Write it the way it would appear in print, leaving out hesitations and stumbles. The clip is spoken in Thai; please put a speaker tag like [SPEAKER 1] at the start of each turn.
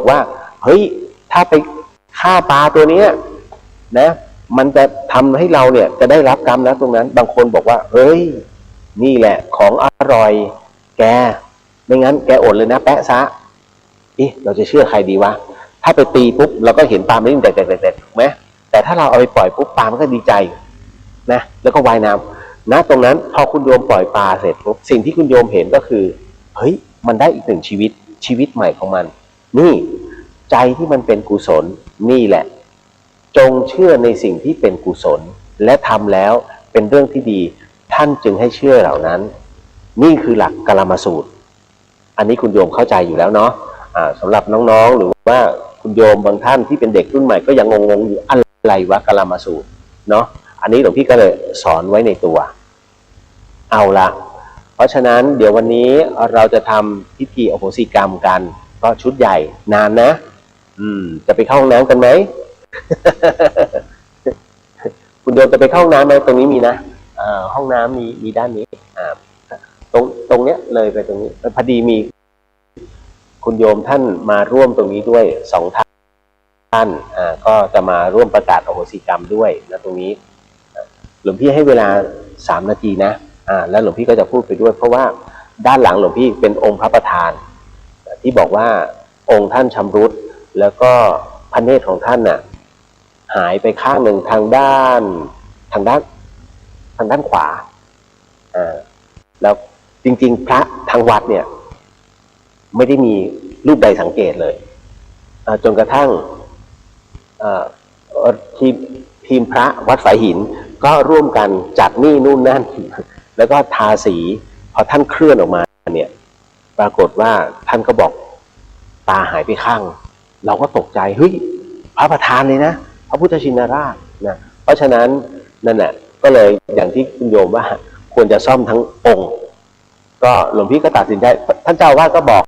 [SPEAKER 1] ว่าเฮ้ยถ้าไปฆ่าปลาตัวเนี้ยนะมันจะทำให้เราเนี่ยจะได้รับกรรมนะตรงนั้นบางคนบอกว่าเฮ้ยนี่แหละของอร่อยแกไม่งั้นแกอดเลยนะแปะซะเราจะเชื่อใครดีวะถ้าไปตีปุ๊บเราก็เห็นปลามันวิ่งแดดถูกไหมแต่ถ้าเราเอาไปปล่อยปุ๊บปลามันก็ดีใจนะแล้วก็ว่ายน้ำนะตรงนั้นพอคุณโยมปล่อยปลาเสร็จปุ๊บสิ่งที่คุณโยมเห็นก็คือเฮ้ยมันได้อีกหนึ่งชีวิตใหม่ของมันนี่ใจที่มันเป็นกุศลนี่แหละจงเชื่อในสิ่งที่เป็นกุศลและทำแล้วเป็นเรื่องที่ดีท่านจึงให้เชื่อเหล่านั้นนี่คือหลักกลามสูตรอันนี้คุณโยมเข้าใจอยู่แล้วเนาะสำหรับน้องๆหรือว่าคุณโยมบางท่านที่เป็นเด็กรุ่นใหม่ก็ยังงงๆอยู่อะไรวะกลามสูตรเนาะอันนี้หลวงพี่ก็เลยสอนไว้ในตัวเอาละเพราะฉะนั้นเดี๋ยววันนี้เราจะทำพิธีอโหสิกรรมกันก็ชุดใหญ่นานนะจะไปเข้าห้องน้ำกันไหม คุณโยมจะไปเข้าห้องน้ำไหมตรงนี้มีนะห้องน้ำมีด้านนี้ตรงเนี้ยเลยไปตรงนี้พอดีมีคุณโยมท่านมาร่วมตรงนี้ด้วย2 ท่านก็จะมาร่วมประกาศอโหสิกรรมด้วยนะตรงนี้หลวงพี่ให้เวลา3 นาทีนะแล้วหลวงพี่ก็จะพูดไปด้วยเพราะว่าด้านหลังหลวงพี่เป็นองค์พระประธานที่บอกว่าองค์ท่านชำรุดแล้วก็พระเนตรของท่านน่ะหายไปข้างหนึ่งทางด้านขวาแล้วจริงๆพระทางวัดเนี่ยไม่ได้มีรูปใดสังเกตเลยจนกระทั่งทีมพระวัดฝายหินก็ร่วมกันจัดนี่นู่นนั่นแล้วก็ทาสีพอท่านเคลื่อนออกมาเนี่ยปรากฏว่าท่านก็บอกตาหายไปข้างเราก็ตกใจเฮ้ยพระประธานเลยนะพระพุทธชินราชนะเพราะฉะนั้นนั่นแหละก็เลยอย่างที่คุณโยมว่าควรจะซ่อมทั้งองค์ก็หลวงพี่ก็ตัดสินใจท่านเจ้าอาวาสก็บอก